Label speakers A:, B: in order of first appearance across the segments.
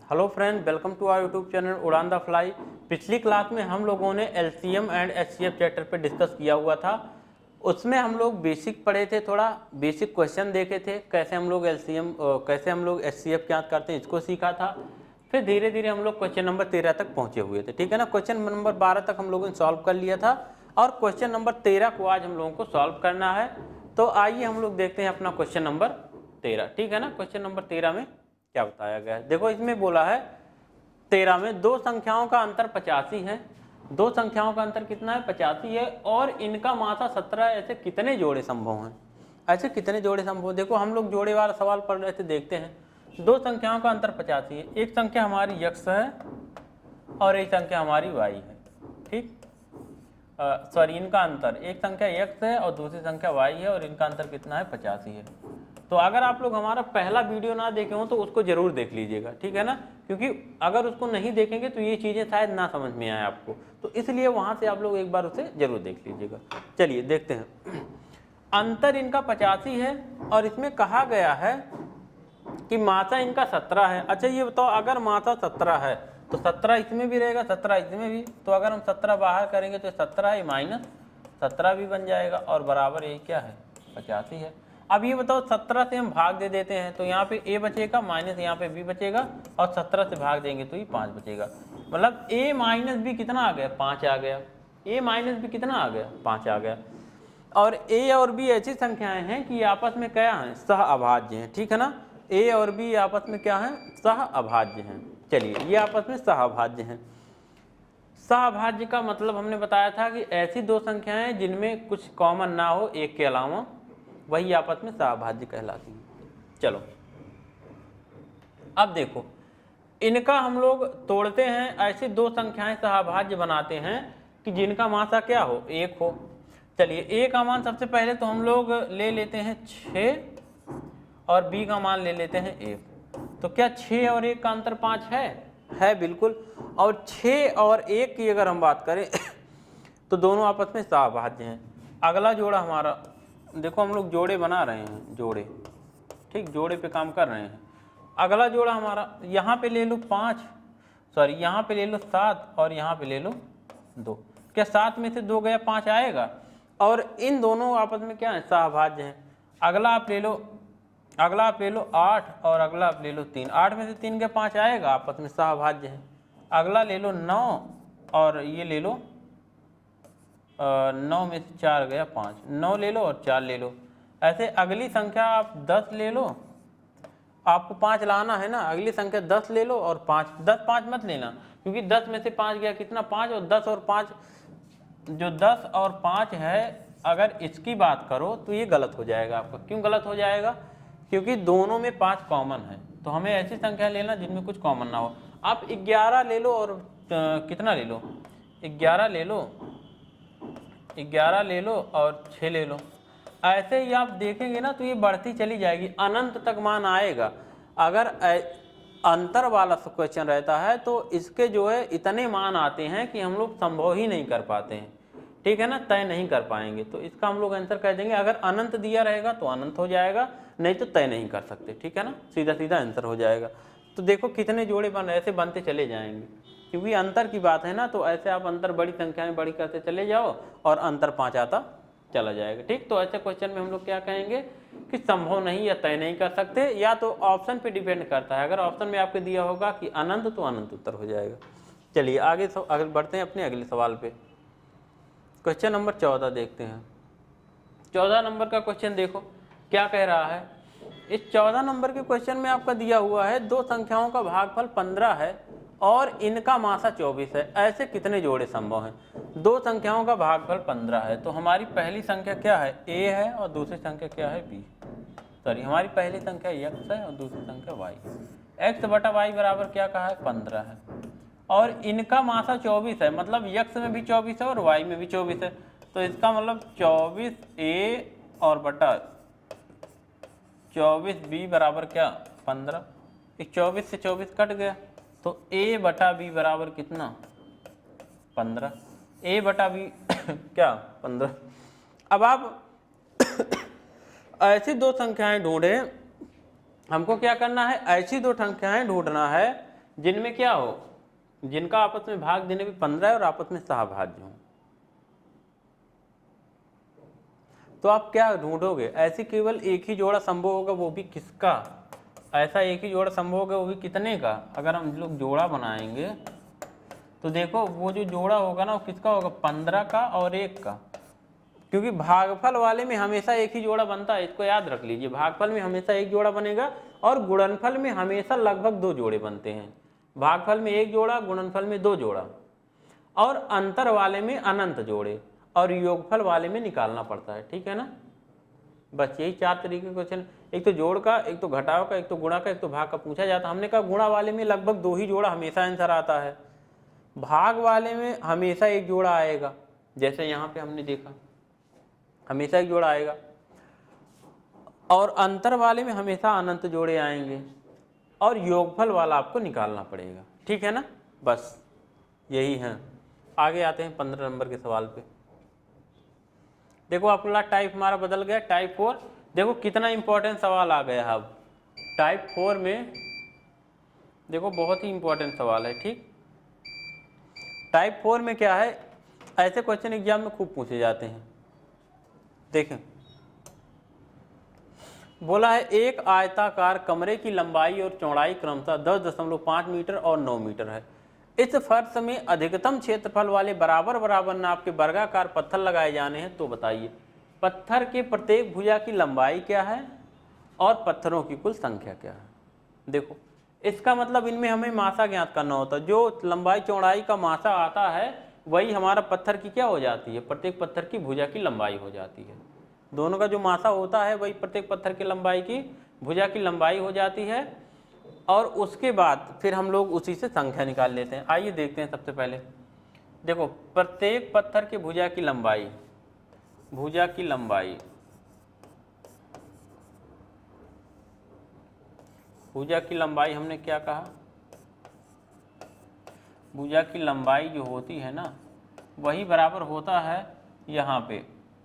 A: Hello friend, welcome to our YouTube channel Udaan the fly. पिछली class में हम लोगों ने एलसीएम एंड एचसीएफ चैप्टर पे डिस्कस किया हुआ था। उसमें हम लोग बेसिक पढ़े थे, थोड़ा बेसिक क्वेश्चन देखे थे, कैसे हम लोग एलसीएम कैसे हम लोग एचसीएफ ज्ञात करते हैं, इसको सीखा था। फिर धीरे धीरे हम लोग क्वेश्चन नंबर 13 तक पहुँचे हुए थे, ठीक है ना। क्वेश्चन नंबर 12 तक हम लोगों ने सॉल्व कर लिया था और क्वेश्चन नंबर 13 को आज हम लोगों को सॉल्व करना है। तो आइए हम लोग देखते हैं अपना क्वेश्चन नंबर 13, ठीक है ना। क्वेश्चन नंबर 13 में क्या बताया गया है, देखो इसमें बोला है 13 में दो संख्याओं का अंतर 85 है। दो संख्याओं का अंतर कितना है? 85 है और इनका मासा 17। ऐसे कितने जोड़े संभव हैं? ऐसे कितने जोड़े संभव? देखो हम लोग जोड़े वाला सवाल पढ़ रहे थे, देखते हैं। दो संख्याओं का अंतर 85 है, एक संख्या हमारी x है और एक संख्या हमारी y है, ठीक। सॉरी, इनका अंतर, एक संख्या x है और दूसरी संख्या y है और इनका अंतर कितना है? 85 है। तो अगर आप लोग हमारा पहला वीडियो ना देखे हो तो उसको जरूर देख लीजिएगा, ठीक है ना, क्योंकि अगर उसको नहीं देखेंगे तो ये चीज़ें शायद ना समझ में आए आपको, तो इसलिए वहाँ से आप लोग एक बार उसे जरूर देख लीजिएगा। चलिए देखते हैं। अंतर इनका 85 है और इसमें कहा गया है कि मासा इनका 17 है। अच्छा ये बताओ, अगर मासा 17 है तो 17 इसमें भी रहेगा, 17 इसमें भी, तो अगर हम 17 बाहर करेंगे तो 17 है माइनस 17 भी बन जाएगा और बराबर ये क्या है? 85 है। अब ये बताओ, 17 से हम भाग दे देते हैं तो यहाँ पे a बचेगा माइनस यहाँ पे b बचेगा और 17 से भाग देंगे तो ये 5 बचेगा। मतलब a माइनस b कितना आ गया? 5 आ गया। a माइनस b कितना आ गया? 5 आ गया। और a और b ऐसी संख्याएं हैं कि आपस में क्या हैं? सह अभाज्य हैं, ठीक है ना। a और b आपस में क्या हैं? सह अभाज्य हैं। चलिए, ये आपस में सह अभाज्य हैं। सह अभाज्य का मतलब हमने बताया था कि ऐसी दो संख्याएं जिनमें कुछ कॉमन ना हो एक के अलावा, वही आपस में सहअभाज्य कहलाती हैं। चलो अब देखो, इनका हम लोग तोड़ते हैं, ऐसी दो संख्याएं सहअभाज्य बनाते हैं कि जिनका मासा क्या हो? 1 हो। चलिए a का मान सबसे पहले तो हम लोग ले लेते हैं 6 और b का मान ले लेते हैं 1। तो क्या 6 और 1 का अंतर 5 है? बिल्कुल। और 6 और 1 की अगर हम बात करें तो दोनों आपस में सहअभाज्य हैं। अगला जोड़ा हमारा, देखो हम लोग जोड़े बना रहे हैं, जोड़े, ठीक, जोड़े पे काम कर रहे हैं। अगला जोड़ा हमारा, यहाँ पे ले लो 5, सॉरी यहाँ पे ले लो 7 और यहाँ पे ले लो 2। क्या 7 में से 2 गया? 5 आएगा। और इन दोनों आपस में क्या है? सहअभाज्य हैं। अगला आप ले लो 8 और अगला आप ले लो 3। 8 में से 3 गया? 5 आएगा, आपस में सहअभाज्य हैं। अगला ले लो 9 और ये ले लो 9 में से 4 गया 5, 9 ले लो और 4 ले लो। ऐसे अगली संख्या आप 10 ले लो, आपको 5 लाना है ना। अगली संख्या 10 ले लो और 5, 10 5 मत लेना, क्योंकि 10 में से 5 गया कितना? 5। और 10 और 5, जो 10 और 5 है, अगर इसकी बात करो तो ये गलत हो जाएगा आपका। क्यों गलत हो जाएगा? क्योंकि दोनों में 5 कॉमन है, तो हमें ऐसी संख्या लेना जिनमें कुछ कॉमन ना हो। आप 11 ले लो और कितना ले लो? 11 ले लो, 11 ले लो और 6 ले लो। ऐसे ही आप देखेंगे ना तो ये बढ़ती चली जाएगी, अनंत तक मान आएगा। अगर अंतर वाला क्वेश्चन रहता है तो इसके जो है इतने मान आते हैं कि हम लोग संभव ही नहीं कर पाते हैं, ठीक है ना, तय नहीं कर पाएंगे। तो इसका हम लोग आंसर कह देंगे, अगर अनंत दिया रहेगा तो अनंत हो जाएगा, नहीं तो तय नहीं कर सकते, ठीक है ना, सीधा सीधा आंसर हो जाएगा। तो देखो कितने जोड़े बन रहे, ऐसे बनते चले जाएंगे, क्योंकि अंतर की बात है ना। तो ऐसे आप अंतर बड़ी संख्याएं बड़ी करते चले जाओ और अंतर 5 आता चला जाएगा, ठीक। तो ऐसे क्वेश्चन में हम लोग क्या कहेंगे कि संभव नहीं या तय नहीं कर सकते, या तो ऑप्शन पे डिपेंड करता है। अगर ऑप्शन में आपके दिया होगा कि अनंत, तो अनंत उत्तर हो जाएगा। चलिए आगे बढ़ते हैं अपने अगले सवाल पे। क्वेश्चन नंबर 14 देखते हैं। 14 नंबर का क्वेश्चन देखो क्या कह रहा है। इस 14 नंबर के क्वेश्चन में आपका दिया हुआ है दो संख्याओं का भागफल 15 है और इनका मासा 24 है। ऐसे कितने जोड़े संभव हैं? दो संख्याओं का भागफल 15 है, तो हमारी पहली संख्या क्या है? a है और दूसरी संख्या क्या है? b। सॉरी, हमारी पहली संख्या x है और दूसरी संख्या y है। x बटा y बराबर क्या कहा है? 15 है। और इनका मासा 24 है, मतलब x में भी 24 है और y में भी 24 है। तो इसका मतलब 24a और बटा 24b बराबर क्या? 15। 24 से 24 कट गया, तो a बटा b बराबर कितना? 15। a बटा b क्या? 15। अब आप ऐसी दो संख्याएं ढूंढें, हमको क्या करना है? ऐसी दो संख्याएं ढूंढना है जिनमें क्या हो, जिनका आपस में भाग देने में 15 है और आपस में सहभाज्य हो। तो आप क्या ढूंढोगे, ऐसी केवल एक ही जोड़ा संभव होगा, वो भी किसका, ऐसा एक ही जोड़ा संभव होगा, वो भी कितने का। अगर हम लोग जोड़ा बनाएंगे तो देखो वो जो जोड़ा होगा ना वो किसका होगा, 15 का और 1 का, क्योंकि भागफल वाले में हमेशा एक ही जोड़ा बनता है, इसको याद रख लीजिए। भागफल में हमेशा एक जोड़ा बनेगा और गुणनफल में हमेशा लगभग 2 जोड़े बनते हैं। भागफल में 1 जोड़ा, गुणनफल में 2 जोड़ा, और अंतर वाले में अनंत जोड़े, और योगफल वाले में निकालना पड़ता है, ठीक है ना। बस यही 4 तरीके के क्वेश्चन, एक तो जोड़ का, एक तो घटाव का, एक तो गुणा का, एक तो भाग का पूछा जाता है। हमने कहा गुणा वाले में लगभग 2 ही जोड़ा हमेशा आंसर आता है, भाग वाले में हमेशा 1 जोड़ा आएगा, जैसे यहाँ पे हमने देखा हमेशा 1 जोड़ा आएगा, और अंतर वाले में हमेशा अनंत जोड़े आएंगे, और योगफल वाला आपको निकालना पड़ेगा, ठीक है ना। बस यही है। आगे आते हैं 15 नंबर के सवाल पे। देखो अपना टाइप हमारा बदल गया, टाइप 4। देखो कितना इंपॉर्टेंट सवाल आ गया। अब टाइप 4 में देखो बहुत ही इंपॉर्टेंट सवाल है, ठीक। टाइप 4 में क्या है, ऐसे क्वेश्चन एग्जाम में खूब पूछे जाते हैं। देखें, बोला है एक आयताकार कमरे की लंबाई और चौड़ाई क्रमशः 10.5 मीटर और 9 मीटर है। इस फर्श में अधिकतम क्षेत्रफल वाले बराबर बराबर नाप के वर्गाकार पत्थर लगाए जाने हैं, तो बताइए पत्थर के प्रत्येक भुजा की लंबाई क्या है और पत्थरों की कुल संख्या क्या है। देखो इसका मतलब इनमें हमें मासा ज्ञात करना होता है। जो लंबाई चौड़ाई का मासा आता है वही हमारा पत्थर की क्या हो जाती है, प्रत्येक पत्थर की भुजा की लंबाई हो जाती है। दोनों का जो मासा होता है वही प्रत्येक पत्थर की लंबाई की भुजा की लंबाई हो जाती है, और उसके बाद फिर हम लोग उसी से संख्या निकाल लेते हैं। आइए देखते हैं। सबसे पहले देखो प्रत्येक पत्थर की भुजा की लंबाई, भुजा की लंबाई, भुजा की लंबाई हमने क्या कहा, भुजा की लंबाई जो होती है ना वही बराबर होता है यहाँ पे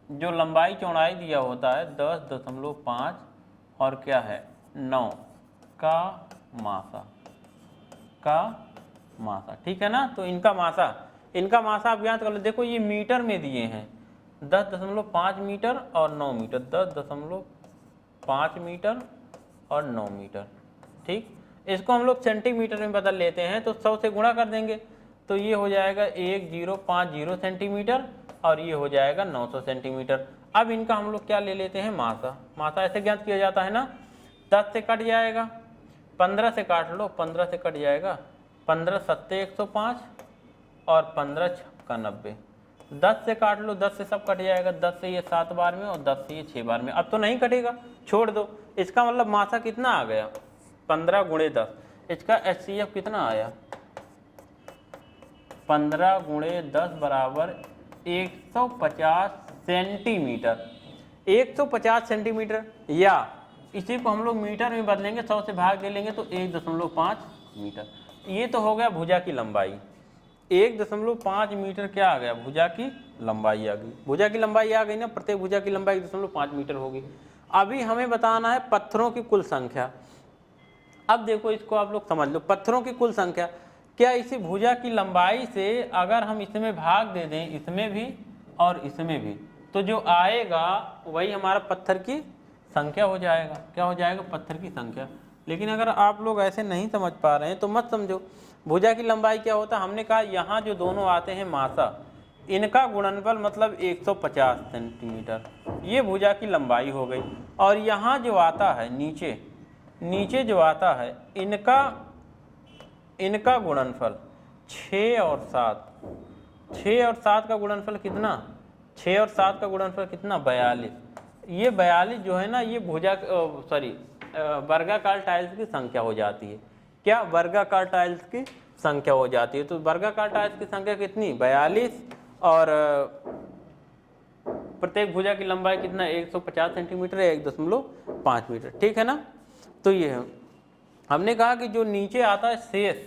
A: जो लंबाई चौड़ाई दिया होता है 10.5 और क्या है 9 का मासा, ठीक है ना। तो इनका मासा आप याद कर लो। देखो ये मीटर में दिए हैं, 10.5 मीटर और 9 मीटर, 10.5 मीटर और 9 मीटर, ठीक। इसको हम लोग सेंटीमीटर में बदल लेते हैं, तो 100 से गुणा कर देंगे तो ये हो जाएगा 1050 सेंटीमीटर और ये हो जाएगा 900 सेंटीमीटर। अब इनका हम लोग क्या ले लेते हैं, मासा ऐसे ज्ञात किया जाता है ना। 10 से कट जाएगा, 15 से काट लो, 15 से कट जाएगा, 15 सत्ते 105 और 15 छक्का 90। 10 से काट लो, 10 से सब कट जाएगा, 10 से ये 7 बार में और 10 से ये 6 बार में। अब तो नहीं कटेगा, छोड़ दो। इसका मतलब मासा कितना आ गया, 15 गुणे 10। इसका HCF कितना आया, 15 गुणे 10 बराबर 150 सेंटीमीटर। 150 सेंटीमीटर, या इसी को हम लोग मीटर में बदलेंगे, 100 से भाग दे लेंगे तो 1.5 मीटर। ये तो हो गया भुजा की लंबाई। 1.5 मीटर क्या आ गया, भुजा की लंबाई आ गई। भुजा की लंबाई आ गई ना, प्रत्येक भुजा की लंबाई 1.5 मीटर होगी। अभी हमें बताना है पत्थरों की कुल संख्या। अब देखो इसको आप लोग समझ लो, पत्थरों की कुल संख्या। क्या इसी भुजा की लंबाई से अगर हम इसमें भाग दे दें, इसमें भी और इसमें भी, तो जो आएगा वही हमारा पत्थर की संख्या हो जाएगा। क्या हो जाएगा, पत्थर की संख्या। लेकिन अगर आप लोग ऐसे नहीं समझ पा रहे हैं तो मत समझो। भुजा की लंबाई क्या होता है, हमने कहा यहाँ जो दोनों आते हैं मासा, इनका गुणनफल मतलब 150 सेंटीमीटर, ये भुजा की लंबाई हो गई। और यहाँ जो आता है नीचे जो आता है इनका गुणनफल 6 और 7 का गुणनफल कितना, 6 और 7 का गुणनफल कितना, 42। ये 42 जो है ना, ये वर्गाकार टाइल्स की संख्या हो जाती है। क्या, वर्गाकार टाइल्स की संख्या हो जाती है। तो वर्गाकार टाइल्स की संख्या कितनी, 42, और प्रत्येक भुजा की लंबाई कितना, 150 सेंटीमीटर है, 1.5 मीटर, ठीक है ना। तो ये है, हमने कहा कि जो नीचे आता है शेष,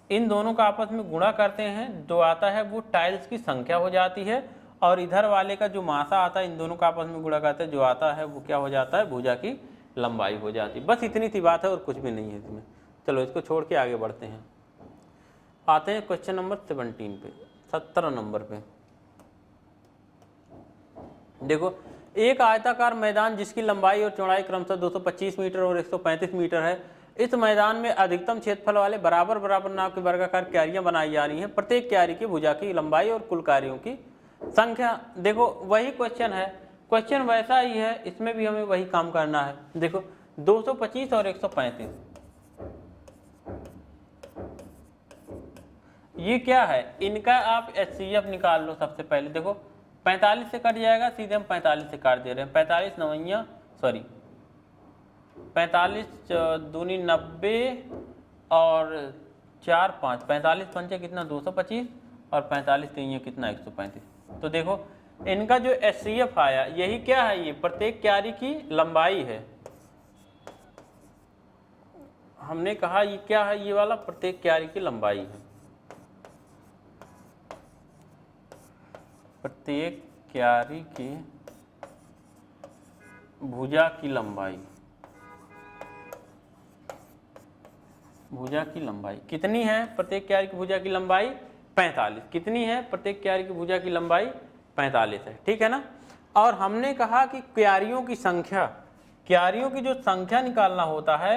A: इन दोनों का आपस में गुणा करते हैं, जो आता है वो टाइल्स की संख्या हो जाती है, और इधर वाले का जो मासा आता है इन दोनों का आपस में गुणा करते हैं, जो आता है वो क्या हो जाता है, भुजा की लंबाई हो जाती है। बस इतनी सी बात है और कुछ भी नहीं है इसमें। चलो इसको छोड़ के आगे बढ़ते हैं, आते हैं क्वेश्चन नंबर 17 पे, 17 नंबर पे। देखो, एक आयताकार मैदान जिसकी लंबाई और चौड़ाई क्रमशः 225 मीटर और 135 मीटर है, इस मैदान में अधिकतम क्षेत्रफल वाले बराबर बराबर नाव की वर्गाकार क्यारियां बनाई जा रही हैं। प्रत्येक क्यारी की भुजा की लंबाई और कुल क्यारियों की संख्या। देखो वही क्वेश्चन है, क्वेश्चन वैसा ही है, इसमें भी हमें वही काम करना है। देखो 225 और 135, ये क्या है, इनका आप HCF निकाल लो सबसे पहले। देखो 45 से कट जाएगा, सीधे हम 45 से काट दे रहे हैं। 45 नवैया सॉरी 45 दूनी 90 और 4 5, 45 पंचे कितना 225 और 45 तीन कितना 135। तो देखो इनका जो HCF आया, यही क्या है, ये प्रत्येक क्यारी की लंबाई है। हमने कहा ये क्या है, ये वाला प्रत्येक क्यारी की लंबाई है, प्रत्येक क्यारी की भुजा की लंबाई। भुजा की लंबाई कितनी है, प्रत्येक क्यारी की भुजा की लंबाई 45। कितनी है, प्रत्येक क्यारी की भुजा की लंबाई 45 है, ठीक है ना। और हमने कहा कि क्यारियों की संख्या, क्यारियों की जो संख्या निकालना होता है,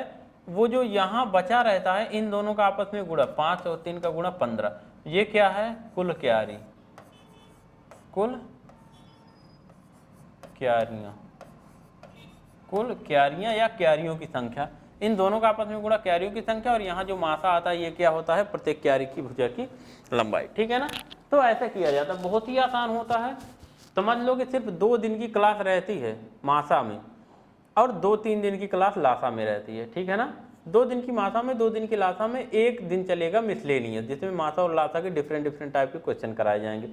A: वो जो यहाँ बचा रहता है इन दोनों का आपस में गुणा, 5 और 3 का गुणा 15, ये क्या है, कुल क्यारी, कुल क्यारियां, कुल क्यारियां या क्यारियों की संख्या, इन दोनों का आपस में गुणा क्यारियों की संख्या, और यहाँ जो मासा आता है ये क्या होता है, प्रत्येक क्यारी की भुजा की लंबाई, ठीक है ना। तो ऐसा किया जाता है, बहुत ही आसान होता है। समझ लो कि सिर्फ 2 दिन की क्लास रहती है मासा में और 2-3 दिन की क्लास लासा में रहती है, ठीक है ना। 2 दिन की मासा में, 2 दिन की लासा में, 1 दिन चलेगा मिसलेनियस, जिसमें मासा और लासा के डिफरेंट टाइप के क्वेश्चन कराए जाएंगे।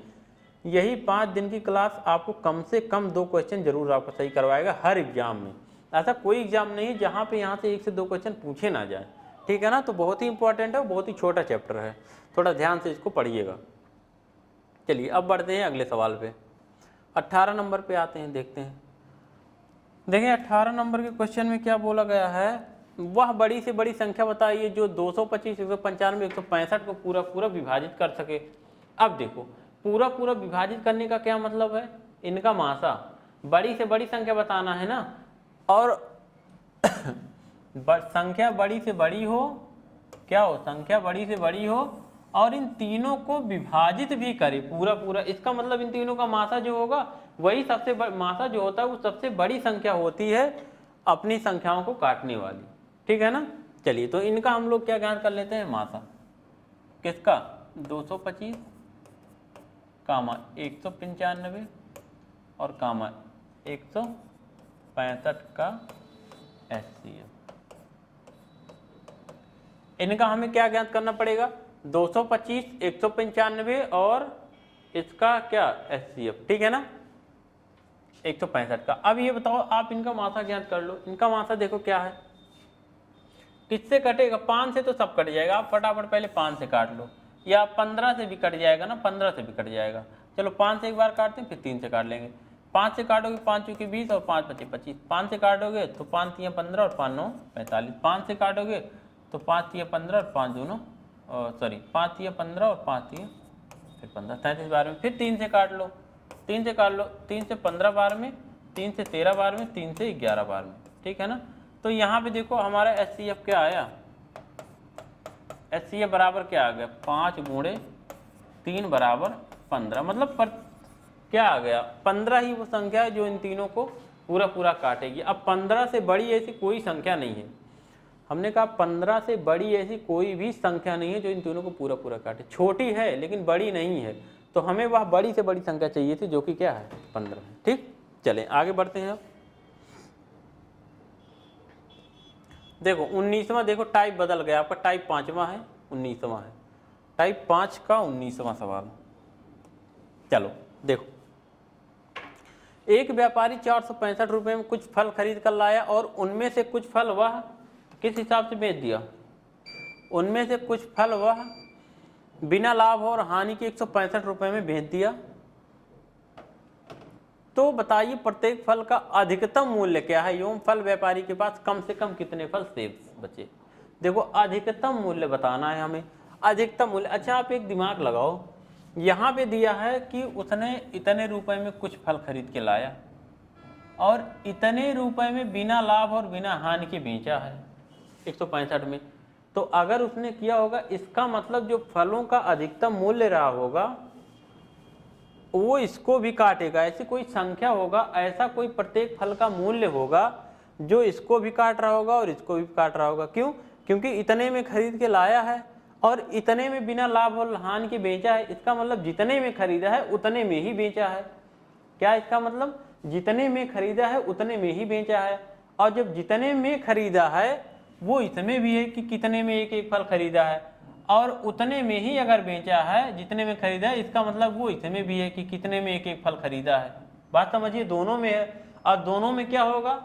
A: यही 5 दिन की क्लास आपको कम से कम 2 क्वेश्चन जरूर आपको सही करवाएगा हर एग्जाम में। ऐसा कोई एग्जाम नहीं है जहाँ पे यहाँ से 1 से 2 क्वेश्चन पूछे ना जाए, ठीक है ना। तो बहुत ही इंपॉर्टेंट है, बहुत ही छोटा चैप्टर है, थोड़ा ध्यान से इसको पढ़िएगा। चलिए अब बढ़ते हैं अगले सवाल पे, 18 नंबर पे आते हैं, देखते हैं। देखिए 18 नंबर के क्वेश्चन में क्या बोला गया है, वह बड़ी से बड़ी संख्या बताइए जो 225, 195, 165 को पूरा पूरा विभाजित कर सके। अब देखो पूरा पूरा विभाजित करने का क्या मतलब है, इनका मासा, बड़ी से बड़ी संख्या बताना है ना, और संख्या बड़ी से बड़ी हो, क्या हो, संख्या बड़ी से बड़ी हो, और इन तीनों को विभाजित भी करे पूरा पूरा। इसका मतलब इन तीनों का मासा जो होगा वही सबसे मासा जो होता है वो सबसे बड़ी संख्या होती है अपनी संख्याओं को काटने वाली, ठीक है ना। चलिए तो इनका हम लोग क्या ज्ञात कर लेते हैं, मासा किसका, 225 कामा 195 और कामा 165 का HCF। इनका हमें क्या ज्ञात करना पड़ेगा, 225, 195 और इसका क्या HCF, ठीक है ना, 165 का। अब ये बताओ आप इनका मासा ज्ञात कर लो। इनका मासा देखो क्या है, किससे कटेगा, 5 से तो सब कट जाएगा, आप फटाफट पहले 5 से काट लो, या 15 से भी कट जाएगा ना, 15 से भी कट जाएगा। चलो 5 से एक बार काटते हैं, फिर 3 से काट लेंगे। 5 से काटोगे 5 चूँकि 20 और 5 पचे 25, 5 से काटोगे तो 5 3 15 और 5 9 45, 5 से काटोगे तो 5 3 15 और 5 2 सॉरी 5 3 15 और 5 3 फिर 15, 37 बार में, फिर 3 से काट लो, 3 से काट लो, 3 से 15 बार में, 3 से 13 बार में, 3 से 11 बार में, ठीक है ना। तो यहाँ पे देखो हमारा HCF क्या आया, HCF बराबर क्या आ गया, 5 गुणे 3 बराबर 15, मतलब पर क्या आ गया, 15 ही वो संख्या है जो इन तीनों को पूरा पूरा काटेगी। अब 15 से बड़ी ऐसी कोई संख्या नहीं है, हमने कहा 15 से बड़ी ऐसी कोई भी संख्या नहीं है जो इन तीनों को पूरा पूरा काटे। छोटी है लेकिन बड़ी नहीं है, तो हमें वह बड़ी से बड़ी संख्या चाहिए थी जो कि क्या है 15 है, ठीक। चलें आगे बढ़ते हैं। अब देखो 19वां, देखो टाइप बदल गया, आपका टाइप 5वां है, 19वां है, टाइप 5 का 19वां सवाल। चलो देखो, एक व्यापारी 465 रुपये में कुछ फल खरीद कर लाया और उनमें से कुछ फल वह किस हिसाब से बेच दिया, उनमें से कुछ फल वह बिना लाभ और हानि के 165 रुपये में बेच दिया। तो बताइए प्रत्येक फल का अधिकतम मूल्य क्या है एवं फल व्यापारी के पास कम से कम कितने फल शेष बचे। देखो अधिकतम मूल्य बताना है हमें, अधिकतम मूल्य। अच्छा आप एक दिमाग लगाओ, यहाँ पे दिया है कि उसने इतने रुपए में कुछ फल खरीद के लाया और इतने रुपए में बिना लाभ और बिना हानि के बेचा है 165 में। तो अगर उसने किया होगा, इसका मतलब जो फलों का अधिकतम मूल्य रहा होगा वो इसको भी काटेगा। ऐसी कोई संख्या होगा, ऐसा कोई प्रत्येक फल का मूल्य होगा जो इसको भी काट रहा होगा और इसको भी काट रहा होगा। क्यों? क्योंकि इतने में खरीद के लाया है और इतने में बिना लाभ और हानि के बेचा है। इसका मतलब जितने में खरीदा है उतने में ही बेचा है। क्या इसका मतलब? जितने में खरीदा है उतने में ही बेचा है। और जब जितने में खरीदा है वो इसमें भी है कि कितने में एक एक फल खरीदा है, और उतने में ही अगर बेचा है जितने में खरीदा है, इसका मतलब वो इसमें भी है कि कितने में एक एक फल खरीदा है। बात समझिए, दोनों में है। और दोनों में क्या होगा?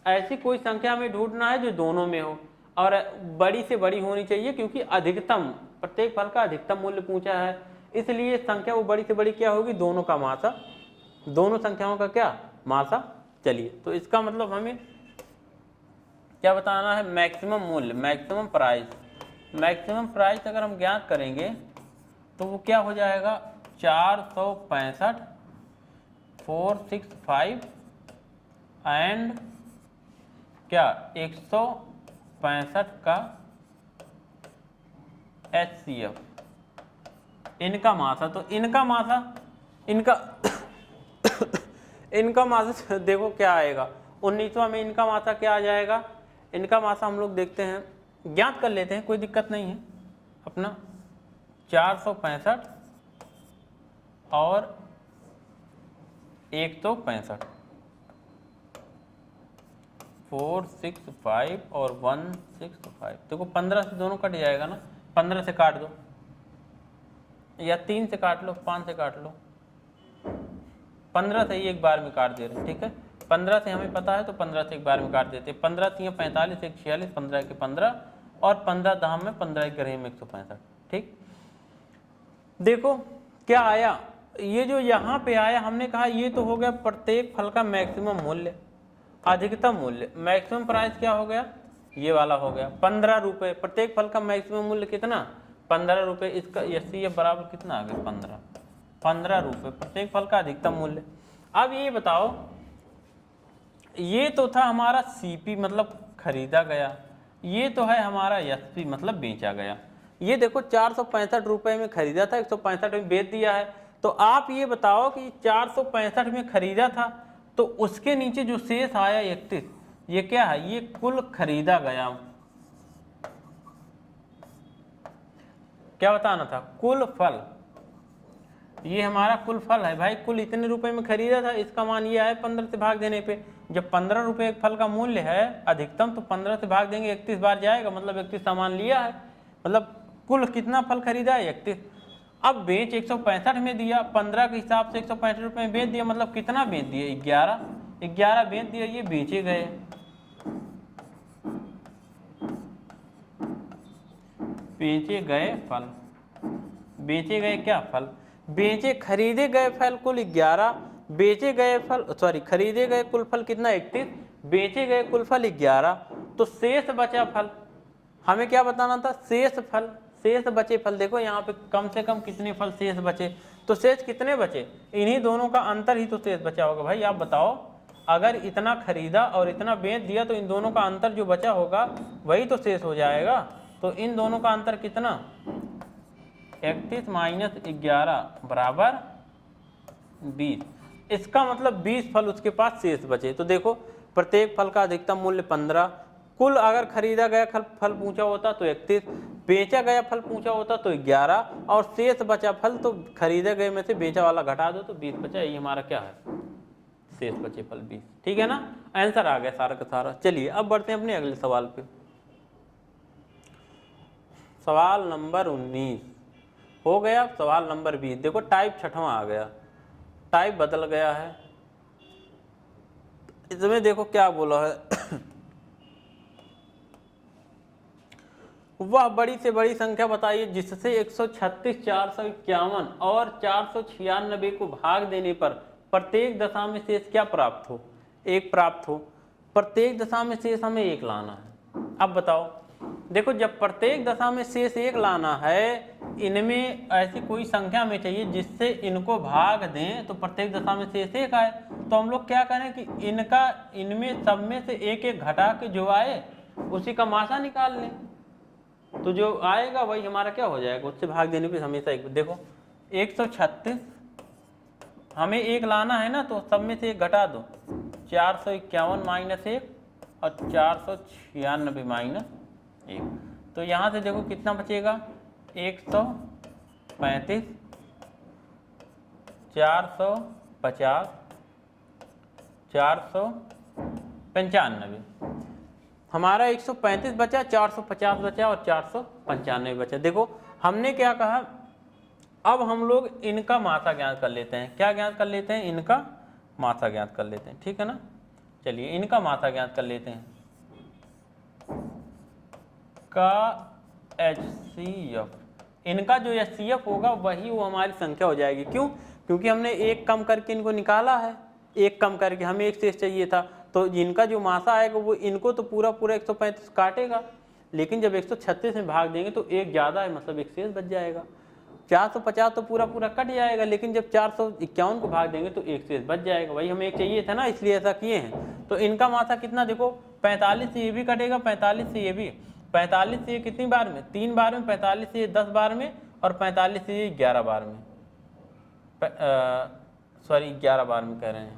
A: ऐसी कोई संख्या हमें ढूंढना है जो दोनों में हो और बड़ी से बड़ी होनी चाहिए, क्योंकि अधिकतम प्रत्येक फल का अधिकतम मूल्य पूछा है, इसलिए संख्या वो बड़ी से बड़ी क्या होगी? दोनों का मासा, दोनों संख्याओं का क्या? मासा। चलिए, तो इसका मतलब हमें क्या बताना है? मैक्सिमम मूल्य, मैक्सिमम प्राइस। मैक्सिमम प्राइस अगर हम ज्ञात करेंगे तो वो क्या हो जाएगा? 465 465 एंड क्या 165 का HCF, इनका मासा। तो इनका मासा, इनका मासा देखो क्या आएगा 19वां में। इनका मासा क्या आ जाएगा? इनका मासा हम लोग देखते हैं, ज्ञात कर लेते हैं, कोई दिक्कत नहीं है अपना। 465 और 165, 465 और 165। देखो 15 से दोनों कट जाएगा ना, 15 से काट दो या 3 से काट लो, 5 से काट लो, 15 से ही एक बार में काट दे रहे हैं। ठीक है, 15 से हमें पता है तो 15 से एक बार में काट देते हैं। 15 3 45, 1 46, 15 के 15 और 15 दाम में 15 ग्रह में 165। ठीक, देखो क्या आया, ये जो यहाँ पे आया हमने कहा ये तो हो गया प्रत्येक फल का मैक्सिमम मूल्य, अधिकतम मूल्य। मैक्सिमम प्राइस क्या हो गया? ये वाला हो गया 15 रुपये। प्रत्येक फल का मैक्सिमम मूल्य कितना? 15 रुपये। इसका ये बराबर कितना आ गया? 15 रुपये प्रत्येक फल का अधिकतम मूल्य। अब ये बताओ, ये तो था हमारा CP मतलब खरीदा गया, ये तो है हमारा SP मतलब बेचा गया। ये देखो 465 रुपये में खरीदा था, 165 में बेच दिया है। तो आप ये बताओ कि 465 में खरीदा था तो उसके नीचे जो शेष आया 31, ये क्या है? ये कुल खरीदा गया। क्या बताना था? कुल फल। ये हमारा कुल फल है भाई। कुल इतने रुपए में खरीदा था, इसका मान ये है 15 से भाग देने पे। जब 15 रुपये एक फल का मूल्य है अधिकतम, तो 15 से भाग देंगे, 31 बार जाएगा, मतलब 31 सामान लिया है, मतलब कुल कितना फल खरीदा है? 31। अब बेच 165 में दिया, 15 के हिसाब से 165 रुपये में बेच दिया, मतलब कितना बेच दिया? 11 बेच दिया। ये बेचे गए, बेचे गए फल, बेचे गए क्या फल? बेचे खरीदे गए फल कुल 11, बेचे गए फल खरीदे गए कुल फल कितना? 31, बेचे गए कुल फल 11। तो शेष बचा फल हमें क्या बताना था? शेष फल, शेष बचे फल। देखो यहाँ पे कम से कम कितने फल शेष बचे, तो शेष कितने बचे? इन्हीं दोनों का अंतर ही तो शेष बचा होगा। भाई आप बताओ, अगर इतना खरीदा और इतना बेच दिया तो इन दोनों का अंतर जो बचा होगा वही तो शेष हो जाएगा। तो इन दोनों का अंतर कितना? 31 माइनस 11 बराबर 20। इसका मतलब 20 फल उसके पास शेष बचे। तो देखो प्रत्येक फल का अधिकतम मूल्य 15, कुल अगर खरीदा गया फल पूछा होता तो 31, बेचा गया फल पूछा होता तो 11, और शेष बचा फल तो खरीदे गए में से बेचा वाला घटा दो तो 20 बचा। ये हमारा क्या है? शेष बचे फल 20। ठीक है ना, आंसर आ गया सारा का सारा। चलिए अब बढ़ते हैं अपने अगले सवाल पे। सवाल नंबर 19 हो गया। सवाल नंबर 20 देखो, टाइप 6वां आ गया, टाइप बदल गया है। इसमें देखो क्या बोला है वह बड़ी से बड़ी संख्या बताइए जिससे 136, 451 और 496 को भाग देने पर प्रत्येक दशा में शेष क्या प्राप्त हो? 1 प्राप्त हो। प्रत्येक दशा में शेष हमें 1 लाना है। अब बताओ देखो जब प्रत्येक दशा में शेष एक लाना है, इनमें ऐसी कोई संख्या में चाहिए जिससे इनको भाग दें तो प्रत्येक दशा में शेष एक आए। तो हम लोग क्या करें कि इनमें सब में से एक एक घटा के जो आए उसी का मासा निकाल लें, तो जो आएगा वही हमारा क्या हो जाएगा, उससे भाग देने पे हमेशा एक। देखो 136 हमें एक लाना है ना, तो सब में से एक घटा दो, 451 माइनस 1 और 496 माइनस 1। तो यहाँ से देखो कितना बचेगा, 135, 450, 495। हमारा 135 बचा, 450 बचा और 495 बचा। देखो हमने क्या कहा, अब हम लोग इनका मासा ज्ञात कर लेते हैं। क्या ज्ञात कर लेते हैं, इनका मासा ज्ञात कर लेते हैं, ठीक है ना। चलिए इनका मासा ज्ञात कर लेते हैं, का HCF, इनका जो HCF होगा वही वो हमारी संख्या हो जाएगी। क्यों, क्योंकि हमने एक कम करके इनको निकाला है, एक कम करके हमें एक शेष चाहिए था, तो जिनका जो मासा आएगा वो इनको तो पूरा 135 काटेगा, लेकिन जब 136 में भाग देंगे तो एक ज़्यादा है, मतलब एक शेष बच जाएगा। 450 तो पूरा कट जाएगा, लेकिन जब 451 को भाग देंगे तो एक शेष बच जाएगा, वही हमें एक चाहिए था ना, इसलिए ऐसा किए हैं। तो इनका मासा कितना, देखो 45 से ये भी कटेगा, 45 से ये भी, 45 से ये कितनी बार में, 3 बार में, 45 से ये 10 बार में और 45 से ये 11 बार में, सॉरी 11 बार में कह रहे हैं।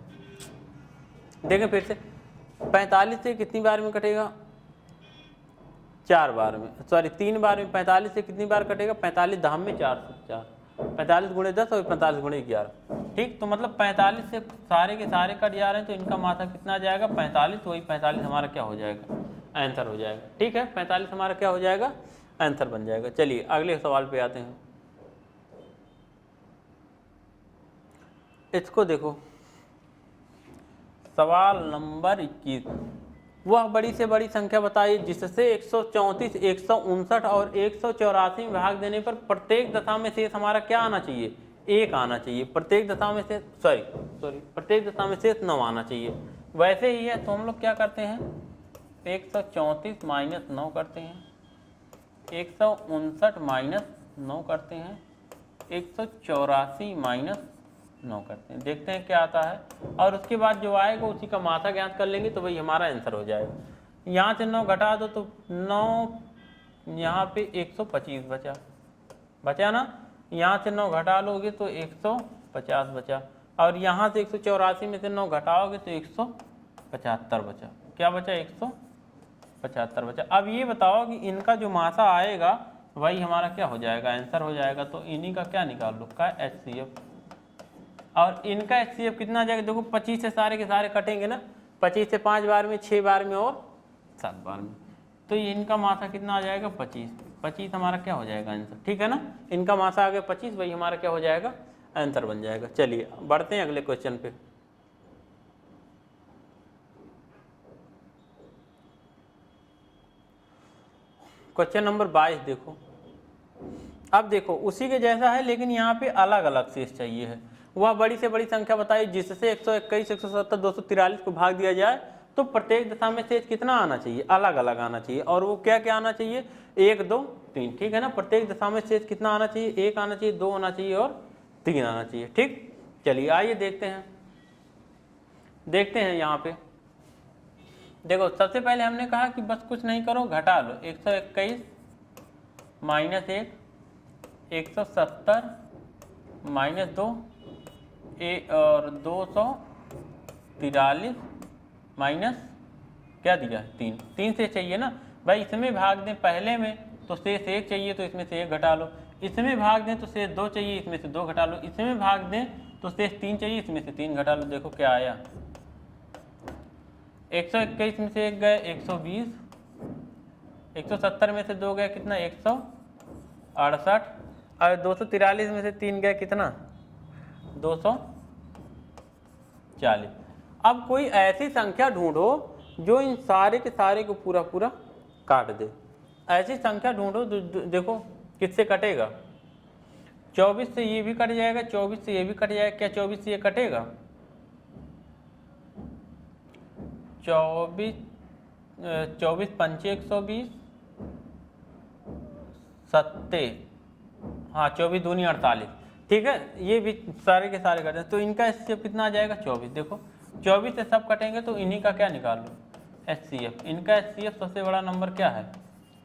A: देखें फिर से, 45 से कितनी बार में कटेगा, 4 बार में, सॉरी 3 बार में। 45 से कितनी बार कटेगा, 45 धाम में 4, 45 गुणे 10 और 45 गुणे 11, ठीक। तो मतलब 45 से सारे के सारे कट जा रहे हैं, तो इनका मासा कितना आ जाएगा, 45। तो वही 45 हमारा क्या हो जाएगा, आंसर हो जाएगा, ठीक है। 45 हमारा क्या हो जाएगा, आंसर बन जाएगा। चलिए अगले सवाल पे आते हैं। इसको देखो, सवाल नंबर 21, वह बड़ी से बड़ी संख्या बताइए जिससे 134, 159 और 184 में भाग देने पर प्रत्येक दशा में शेष हमारा क्या आना चाहिए, एक आना चाहिए। प्रत्येक दशा में शेष प्रत्येक दशा में शेष 9 आना चाहिए। वैसे ही है, तो हम लोग क्या करते हैं, 134 माइनस 9 करते हैं, 159 माइनस 9 करते हैं, 184 माइनस 9 करते हैं, देखते हैं क्या आता है। और उसके बाद जो आएगा उसी का मासा ज्ञात कर लेंगे, तो वही हमारा आंसर हो जाएगा। यहाँ से 9 घटा दो तो 9, यहाँ पे 125 बचा ना, यहाँ से 9 घटा लोगे तो 150 बचा, और यहाँ से 184 में से 9 घटाओगे तो 175 बचा। क्या बचा, 175 बचा। अब ये बताओ कि इनका जो मासा आएगा वही हमारा क्या हो जाएगा, आंसर हो जाएगा। तो इन्हीं का क्या निकाल लो, का HCF, और इनका HCF कितना आ जाएगा, देखो 25 से सारे के सारे कटेंगे ना, 25 से 5 बार में, 6 बार में और 7 बार में, तो ये इनका मासा कितना आ जाएगा, 25 हमारा क्या हो जाएगा आंसर, ठीक है ना। इनका मासा आ गया 25, वही हमारा क्या हो जाएगा, आंसर बन जाएगा। चलिए बढ़ते हैं अगले क्वेश्चन पे। क्वेश्चन नंबर 22 देखो, अब देखो उसी के जैसा है, लेकिन यहाँ पे अलग अलग शेष चाहिए है। वह बड़ी से बड़ी संख्या बताइए जिससे 121, 170, 243 को भाग दिया जाए तो प्रत्येक दशा में शेष कितना आना चाहिए, अलग अलग आना चाहिए। और वो क्या क्या आना चाहिए, 1, 2, 3, ठीक है ना। प्रत्येक दशा में शेष कितना आना चाहिए, 1 आना चाहिए, 2 आना चाहिए और 3 आना चाहिए, ठीक। चलिए आइए देखते हैं यहाँ पे। देखो सबसे पहले हमने कहा कि बस कुछ नहीं करो, घटा लो, 121 माइनस 1, 170 माइनस 2 और 243 माइनस क्या दिया, 3 से चाहिए ना भाई। इसमें भाग दें पहले में तो शेष 1 चाहिए, तो इसमें से 1 घटा लो। इसमें भाग दें तो शेष 2 चाहिए, इसमें से 2 घटा लो। इसमें भाग दें तो शेष 3 चाहिए, इसमें से 3 घटा लो। देखो क्या आया, 121 में से 1 गए 120, 170 में से 2 गए कितना, 168, और 243 में से 3 गए कितना, 240। अब कोई ऐसी संख्या ढूंढो जो इन सारे के सारे को पूरा पूरा काट दे। ऐसी संख्या ढूंढो, देखो किससे कटेगा, 24 से ये भी कट जाएगा, 24 से ये भी कट जाएगा। क्या 24 से ये कटेगा, 24 पंचे 120 सत्ते, हाँ 24 दूनी 48, ठीक है, ये भी सारे के सारे कटे, तो इनका HCF कितना आ जाएगा 24। देखो 24 से सब कटेंगे तो इन्हीं का क्या निकाल लो, HCF। इनका HCF सबसे बड़ा नंबर क्या है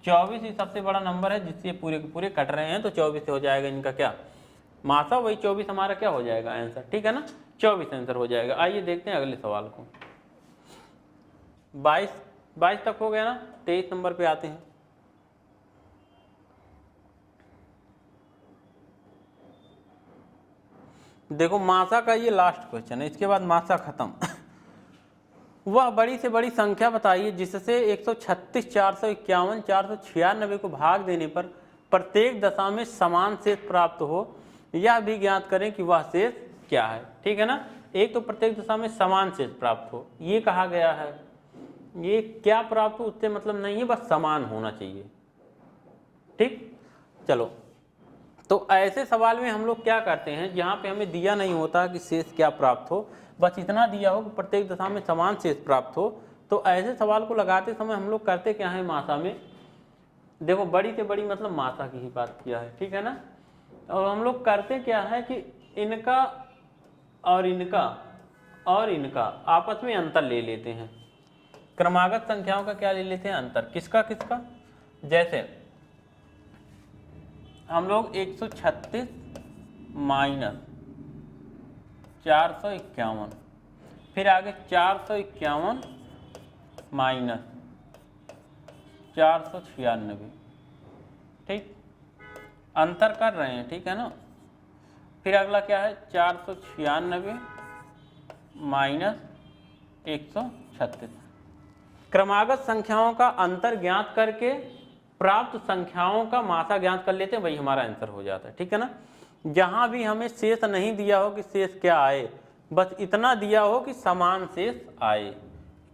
A: 24 ही सबसे बड़ा नंबर है जिससे पूरे के पूरे कट रहे हैं, तो 24 से हो जाएगा इनका क्या मासा, वही 24 हमारा क्या हो जाएगा आंसर, ठीक है ना, 24 आंसर हो जाएगा। आइए देखते हैं अगले सवाल को। 22 तक हो गया ना, 23 नंबर पे आते हैं। देखो मासा का ये लास्ट क्वेश्चन है, इसके बाद मासा खत्म। वह बड़ी से बड़ी संख्या बताइए जिससे 136, 451, 496 को भाग देने पर प्रत्येक दशा में समान शेष प्राप्त हो, यह भी ज्ञात करें कि वह शेष क्या है, ठीक है ना। एक तो प्रत्येक दशा में समान शेष प्राप्त हो, ये कहा गया है, ये क्या प्राप्त हो उससे मतलब नहीं है, बस समान होना चाहिए, ठीक। चलो, तो ऐसे सवाल में हम लोग क्या करते हैं, जहाँ पे हमें दिया नहीं होता कि शेष क्या प्राप्त हो, बस इतना दिया हो कि प्रत्येक दशा में समान शेष प्राप्त हो, तो ऐसे सवाल को लगाते समय हम लोग करते क्या है मासा में, देखो बड़ी से बड़ी मतलब मासा की ही बात किया है, ठीक है ना। और हम लोग करते क्या है कि इनका और इनका और इनका आपस में अंतर ले लेते हैं, क्रमागत संख्याओं का क्या ले लेते हैं अंतर, किसका किसका। जैसे हम लोग 136 माइनस 451, फिर आगे 451 माइनस 496, ठीक, अंतर कर रहे हैं, ठीक है ना। फिर अगला क्या है 496 माइनस 136। क्रमागत संख्याओं का अंतर ज्ञात करके प्राप्त संख्याओं का मासा ज्ञात कर लेते हैं, वही हमारा आंसर हो जाता है, ठीक है ना। जहां भी हमें शेष नहीं दिया हो कि शेष क्या आए, बस इतना दिया हो कि समान शेष आए,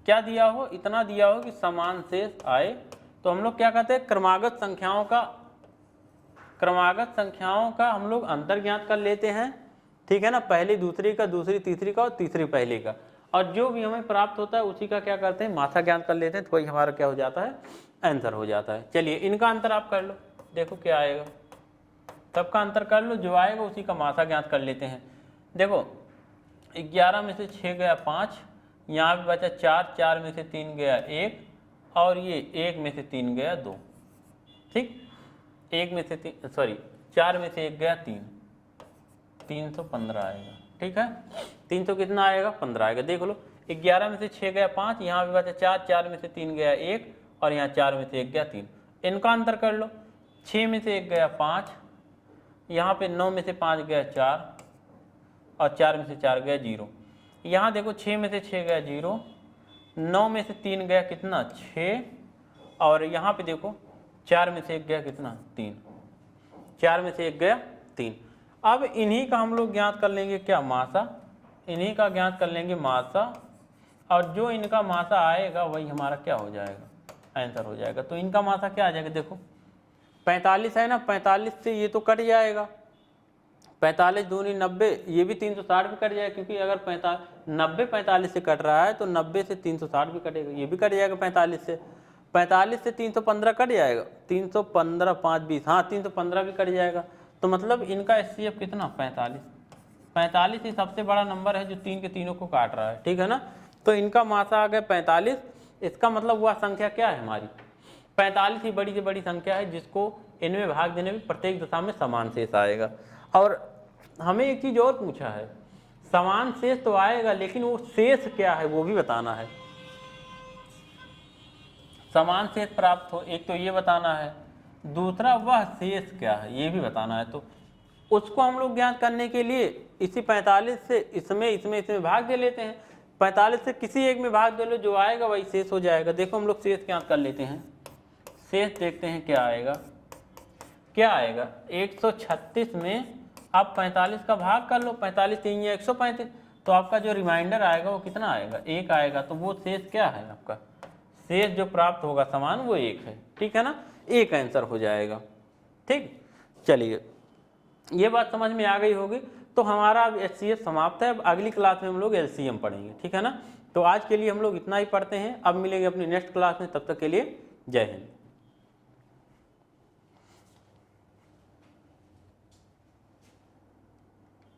A: क्या दिया हो, इतना दिया हो कि समान शेष आए, तो हम लोग क्या कहते हैं क्रमागत संख्याओं का हम लोग अंतर ज्ञात कर लेते हैं, ठीक है ना। पहली दूसरी का, दूसरी तीसरी का और तीसरी पहली का, और जो भी हमें प्राप्त होता है उसी का क्या करते हैं मासा ज्ञात कर लेते हैं, तो वही हमारा क्या हो जाता है आंसर हो जाता है। चलिए इनका अंतर आप कर लो, देखो क्या आएगा, सबका अंतर कर लो, जो आएगा उसी का मासा ज्ञात कर लेते हैं। देखो 11 में से 6 गया 5, यहाँ पे बचा 4, 4 में से 3 गया 1, और ये 1 में से 3 गया 2, ठीक, 1 में से 3 सॉरी 4 में से 1 गया 3, 315 आएगा, ठीक है। 300 कितना आएगा 15 आएगा। देख लो 11 में से 6 गया 5, यहाँ पे बचा 4, 4 में से 3 गया 1, और यहाँ 4 में से 1 गया 3, इनका अंतर कर लो। 6 में से 1 गया 5, यहाँ पे 9 में से 5 गया 4, और 4 में से 4 गया 0। यहाँ देखो 6 में से 6 गया 0, 9 में से 3 गया कितना 6, और यहाँ पे देखो 4 में से 1 गया कितना 3, 4 में से 1 गया 3। अब इन्हीं का हम लोग ज्ञात कर लेंगे क्या मासा, इन्हीं का ज्ञात कर लेंगे मासा, और जो इनका मासा आएगा वही हमारा क्या हो जाएगा आंसर हो जाएगा। तो इनका मासा क्या आ जाएगा, देखो 45 है ना, 45 से ये तो कट जाएगा, 45 दूनी 90, ये भी 360 भी कट जाएगा, क्योंकि अगर 90 45 से कट रहा है तो 90 से 360 भी कटेगा, ये भी कट जाएगा 45 से, 45 से 315 कट जाएगा, 315 5 20, हाँ 315 भी कट जाएगा। तो मतलब इनका HCF कितना 45 ही सबसे बड़ा नंबर है जो तीन के तीनों को काट रहा है, ठीक है ना। तो इनका मासा आ गया 45, इसका मतलब वह संख्या क्या है हमारी 45 ही बड़ी से बड़ी संख्या है जिसको इनमें भाग देने में प्रत्येक दशा में समान शेष आएगा। और हमें एक चीज और पूछा है, समान शेष तो आएगा लेकिन वो शेष क्या है वो भी बताना है, समान शेष प्राप्त हो, एक तो ये बताना है, दूसरा वह शेष क्या है ये भी बताना है। तो उसको हम लोग ज्ञात करने के लिए इसी 45 से इसमें भाग दे लेते हैं, 45 से किसी एक में भाग दे लो, जो आएगा वही शेष हो जाएगा। देखो हम लोग शेष ज्ञात कर लेते हैं, शेष देखते हैं क्या आएगा, 136 में आप 45 का भाग कर लो, 45 3 या 135, तो आपका जो रिमाइंडर आएगा वो कितना आएगा 1 आएगा। तो वो शेष क्या है आपका, शेष जो प्राप्त होगा समान वो 1 है, ठीक है ना, 1 आंसर हो जाएगा, ठीक। चलिए ये बात समझ में आ गई होगी। तो हमारा अब HCF समाप्त है, अब अगली क्लास में हम लोग LCM पढ़ेंगे, ठीक है ना। तो आज के लिए हम लोग इतना ही पढ़ते हैं, अब मिलेंगे अपनी नेक्स्ट क्लास में, तब तक के लिए जय हिंद।